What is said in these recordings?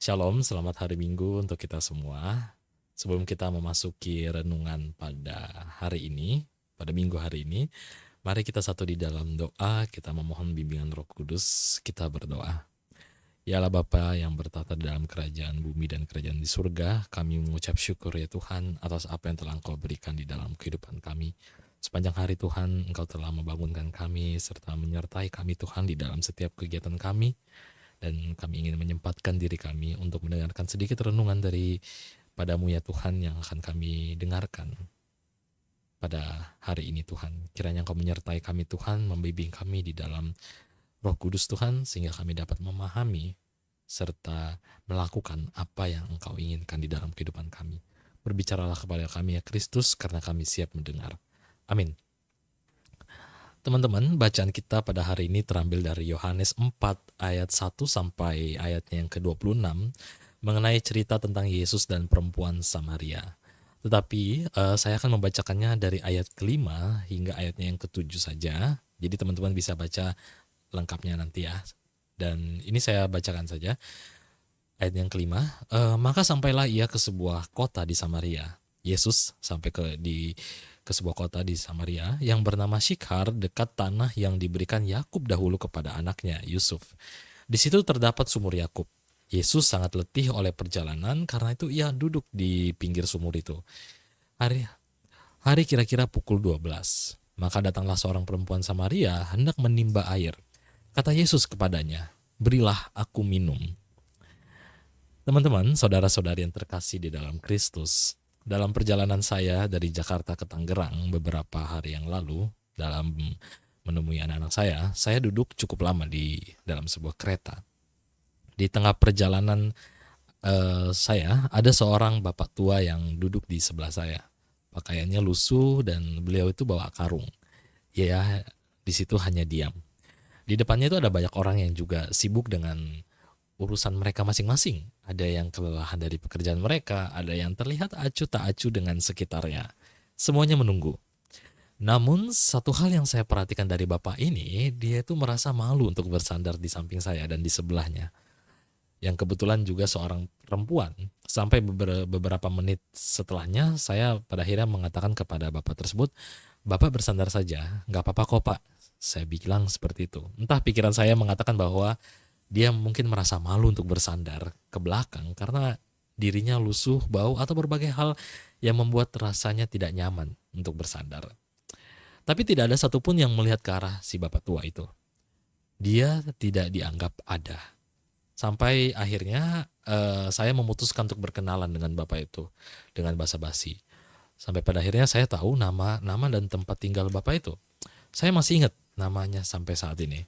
Shalom, selamat hari Minggu untuk kita semua. Sebelum kita memasuki renungan pada hari ini, pada Minggu hari ini, mari kita satu di dalam doa, kita memohon bimbingan Roh Kudus, kita berdoa. Ya Allah Bapa yang bertata dalam kerajaan bumi dan kerajaan di surga, kami mengucap syukur ya Tuhan atas apa yang telah Engkau berikan di dalam kehidupan kami. Sepanjang hari Tuhan, Engkau telah membangunkan kami serta menyertai kami Tuhan di dalam setiap kegiatan kami. Dan kami ingin menyempatkan diri kami untuk mendengarkan sedikit renungan dari padamu ya Tuhan yang akan kami dengarkan pada hari ini Tuhan. Kiranya Engkau menyertai kami Tuhan, membimbing kami di dalam Roh Kudus Tuhan, sehingga kami dapat memahami serta melakukan apa yang Engkau inginkan di dalam kehidupan kami. Berbicaralah kepada kami ya Kristus, karena kami siap mendengar. Amin. Teman-teman, bacaan kita pada hari ini terambil dari Yohanes 4 ayat 1 sampai ayatnya yang ke-26 mengenai cerita tentang Yesus dan perempuan Samaria. Tetapi saya akan membacakannya dari ayat ke-5 hingga ayatnya yang ke-7 saja. Jadi teman-teman bisa baca lengkapnya nanti ya. Dan ini saya bacakan saja. Ayat yang ke-5, maka sampailah ia ke sebuah kota di Samaria. Yesus sampai ke sebuah kota di Samaria yang bernama Sykhar, dekat tanah yang diberikan Yakub dahulu kepada anaknya Yusuf. Di situ terdapat sumur Yakub. Yesus sangat letih oleh perjalanan, karena itu ia duduk di pinggir sumur itu. Hari hari kira-kira pukul 12. Maka datanglah seorang perempuan Samaria hendak menimba air. Kata Yesus kepadanya, "Berilah aku minum." Teman-teman, saudara-saudari yang terkasih di dalam Kristus, dalam perjalanan saya dari Jakarta ke Tangerang beberapa hari yang lalu, dalam menemui anak-anak saya duduk cukup lama di dalam sebuah kereta. Di tengah perjalanan saya, ada seorang bapak tua yang duduk di sebelah saya. Pakaiannya lusuh dan beliau itu bawa karung. Ya, di situ hanya diam. Di depannya itu ada banyak orang yang juga sibuk dengan urusan mereka masing-masing. Ada yang kelelahan dari pekerjaan mereka, ada yang terlihat acuh tak acuh dengan sekitarnya. Semuanya menunggu. Namun satu hal yang saya perhatikan dari bapak ini, dia itu merasa malu untuk bersandar di samping saya dan di sebelahnya. Yang kebetulan juga seorang perempuan. Sampai beberapa menit setelahnya, saya pada akhirnya mengatakan kepada bapak tersebut, "Bapak bersandar saja, nggak apa-apa kok Pak." Saya bilang seperti itu. Entah pikiran saya mengatakan bahwa dia mungkin merasa malu untuk bersandar ke belakang karena dirinya lusuh, bau, atau berbagai hal yang membuat rasanya tidak nyaman untuk bersandar. Tapi tidak ada satupun yang melihat ke arah si bapak tua itu. Dia tidak dianggap ada. Sampai akhirnya saya memutuskan untuk berkenalan dengan bapak itu dengan basa-basi. Sampai pada akhirnya saya tahu nama dan tempat tinggal bapak itu. Saya masih ingat namanya sampai saat ini.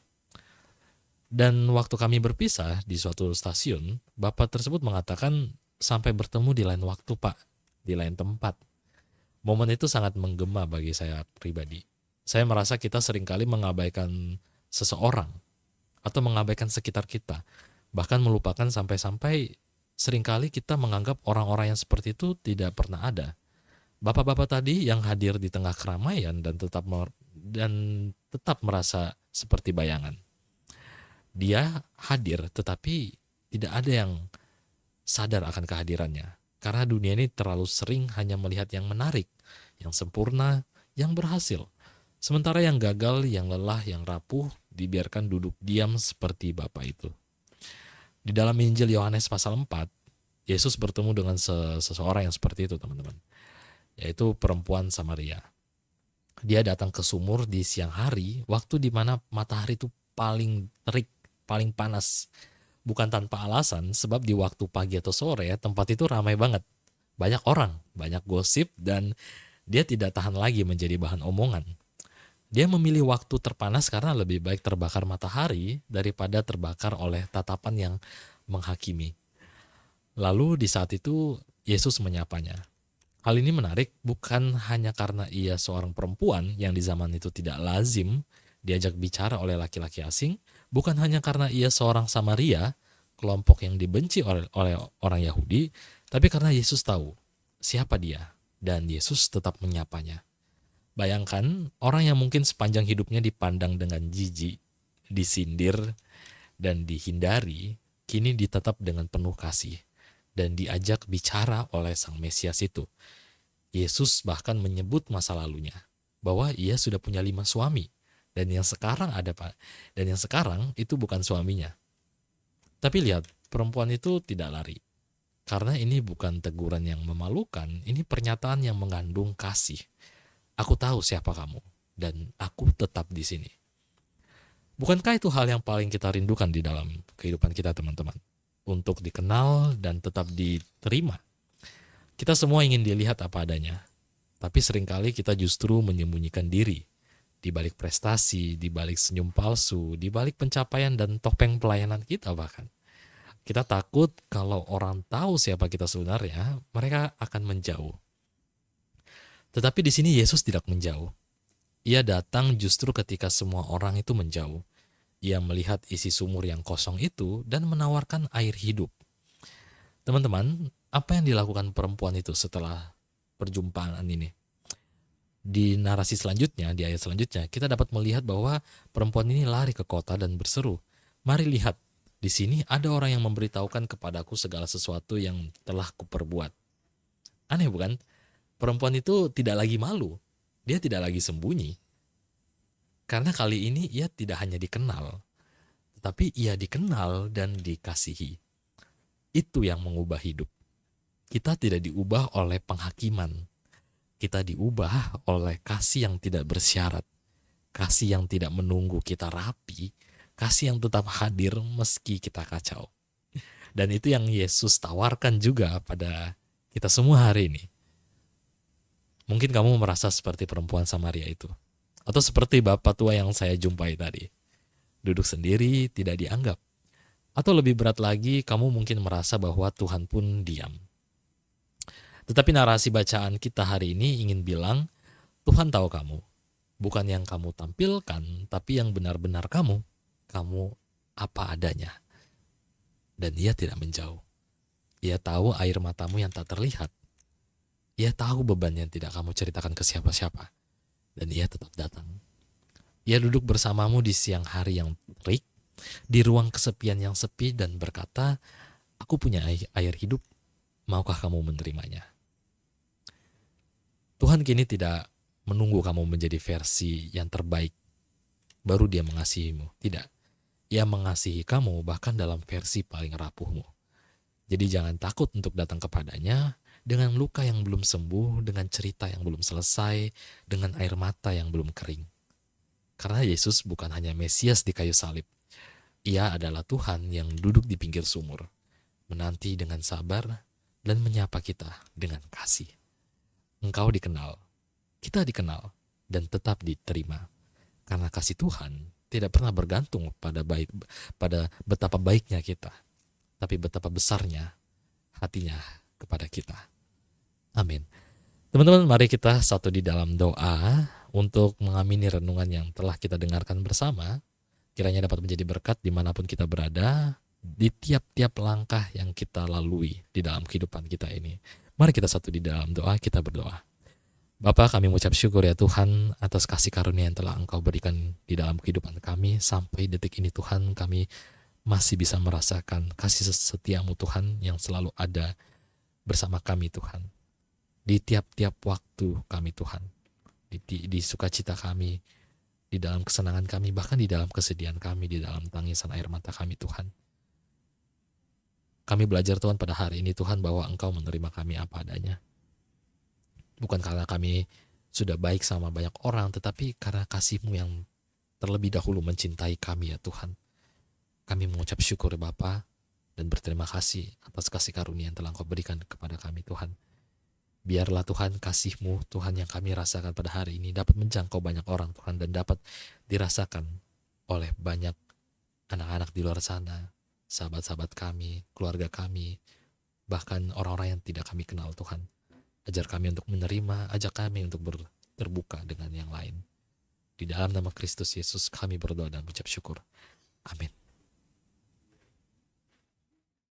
Dan waktu kami berpisah di suatu stasiun, bapak tersebut mengatakan sampai bertemu di lain waktu Pak, di lain tempat. Momen itu sangat menggema bagi saya pribadi. Saya merasa kita seringkali mengabaikan seseorang atau mengabaikan sekitar kita. Bahkan melupakan sampai-sampai seringkali kita menganggap orang-orang yang seperti itu tidak pernah ada. Bapak-bapak tadi yang hadir di tengah keramaian dan tetap merasa seperti bayangan. Dia hadir tetapi tidak ada yang sadar akan kehadirannya. Karena dunia ini terlalu sering hanya melihat yang menarik, yang sempurna, yang berhasil. Sementara yang gagal, yang lelah, yang rapuh dibiarkan duduk diam seperti Bapak itu. Di dalam Injil Yohanes pasal 4, Yesus bertemu dengan seseorang yang seperti itu teman-teman. Yaitu perempuan Samaria. Dia datang ke sumur di siang hari, waktu di mana matahari itu paling terik, paling panas. Bukan tanpa alasan, sebab di waktu pagi atau sore tempat itu ramai banget. Banyak orang, banyak gosip, dan dia tidak tahan lagi menjadi bahan omongan. Dia memilih waktu terpanas karena lebih baik terbakar matahari daripada terbakar oleh tatapan yang menghakimi. Lalu di saat itu Yesus menyapanya. Hal ini menarik bukan hanya karena ia seorang perempuan yang di zaman itu tidak lazim diajak bicara oleh laki-laki asing, bukan hanya karena ia seorang Samaria, kelompok yang dibenci oleh orang Yahudi, tapi karena Yesus tahu siapa dia dan Yesus tetap menyapanya. Bayangkan orang yang mungkin sepanjang hidupnya dipandang dengan jijik, disindir, dan dihindari, kini ditetap dengan penuh kasih dan diajak bicara oleh Sang Mesias itu. Yesus bahkan menyebut masa lalunya, bahwa ia sudah punya 5 suami, dan yang sekarang itu bukan suaminya. Tapi lihat, perempuan itu tidak lari. Karena ini bukan teguran yang memalukan, ini pernyataan yang mengandung kasih. Aku tahu siapa kamu, dan aku tetap di sini. Bukankah itu hal yang paling kita rindukan di dalam kehidupan kita, teman-teman? Untuk dikenal dan tetap diterima. Kita semua ingin dilihat apa adanya, tapi seringkali kita justru menyembunyikan diri di balik prestasi, di balik senyum palsu, di balik pencapaian dan topeng pelayanan kita bahkan. Kita takut kalau orang tahu siapa kita sebenarnya, mereka akan menjauh. Tetapi di sini Yesus tidak menjauh. Ia datang justru ketika semua orang itu menjauh. Ia melihat isi sumur yang kosong itu dan menawarkan air hidup. Teman-teman, apa yang dilakukan perempuan itu setelah perjumpaan ini? Di narasi selanjutnya, di ayat selanjutnya, kita dapat melihat bahwa perempuan ini lari ke kota dan berseru, "Mari lihat, di sini ada orang yang memberitahukan kepadaku segala sesuatu yang telah kuperbuat." Aneh bukan? Perempuan itu tidak lagi malu, dia tidak lagi sembunyi. Karena kali ini ia tidak hanya dikenal, tetapi ia dikenal dan dikasihi. Itu yang mengubah hidup. Kita tidak diubah oleh penghakiman. Kita diubah oleh kasih yang tidak bersyarat. Kasih yang tidak menunggu kita rapi. Kasih yang tetap hadir meski kita kacau. Dan itu yang Yesus tawarkan juga pada kita semua hari ini. Mungkin kamu merasa seperti perempuan Samaria itu. Atau seperti bapak tua yang saya jumpai tadi. Duduk sendiri, tidak dianggap. Atau lebih berat lagi, kamu mungkin merasa bahwa Tuhan pun diam. Tetapi narasi bacaan kita hari ini ingin bilang, Tuhan tahu kamu. Bukan yang kamu tampilkan, tapi yang benar-benar kamu. Kamu apa adanya. Dan Ia tidak menjauh. Ia tahu air matamu yang tak terlihat. Ia tahu beban yang tidak kamu ceritakan ke siapa-siapa. Dan Ia tetap datang. Ia duduk bersamamu di siang hari yang terik, di ruang kesepian yang sepi dan berkata, "Aku punya air hidup, maukah kamu menerimanya?" Tuhan kini tidak menunggu kamu menjadi versi yang terbaik, baru Dia mengasihimu. Tidak, Ia mengasihi kamu bahkan dalam versi paling rapuhmu. Jadi jangan takut untuk datang kepadanya dengan luka yang belum sembuh, dengan cerita yang belum selesai, dengan air mata yang belum kering. Karena Yesus bukan hanya Mesias di kayu salib. Ia adalah Tuhan yang duduk di pinggir sumur, menanti dengan sabar dan menyapa kita dengan kasih. Engkau dikenal, kita dikenal, dan tetap diterima. Karena kasih Tuhan tidak pernah bergantung pada betapa baiknya kita, tapi betapa besarnya hatinya kepada kita. Amin. Teman-teman, mari kita satu di dalam doa untuk mengamini renungan yang telah kita dengarkan bersama. Kiranya dapat menjadi berkat dimanapun kita berada, di tiap-tiap langkah yang kita lalui di dalam kehidupan kita ini. Mari kita satu di dalam doa, kita berdoa. Bapa, kami mengucap syukur ya Tuhan atas kasih karunia yang telah Engkau berikan di dalam kehidupan kami. Sampai detik ini Tuhan, kami masih bisa merasakan kasih setiamu Tuhan yang selalu ada bersama kami Tuhan. Di tiap-tiap waktu kami Tuhan, di sukacita kami, di dalam kesenangan kami, bahkan di dalam kesedihan kami, di dalam tangisan air mata kami Tuhan. Kami belajar Tuhan pada hari ini Tuhan bahwa Engkau menerima kami apa adanya. Bukan karena kami sudah baik sama banyak orang, tetapi karena kasih-Mu yang terlebih dahulu mencintai kami ya Tuhan. Kami mengucap syukur Bapa dan berterima kasih atas kasih karunia yang telah Engkau berikan kepada kami Tuhan. Biarlah Tuhan kasih-Mu Tuhan yang kami rasakan pada hari ini dapat menjangkau banyak orang Tuhan, dan dapat dirasakan oleh banyak anak-anak di luar sana, sahabat-sahabat kami, keluarga kami, bahkan orang-orang yang tidak kami kenal Tuhan. Ajar kami untuk menerima, ajak kami untuk terbuka dengan yang lain. Di dalam nama Kristus Yesus kami berdoa dan mengucap syukur. Amin.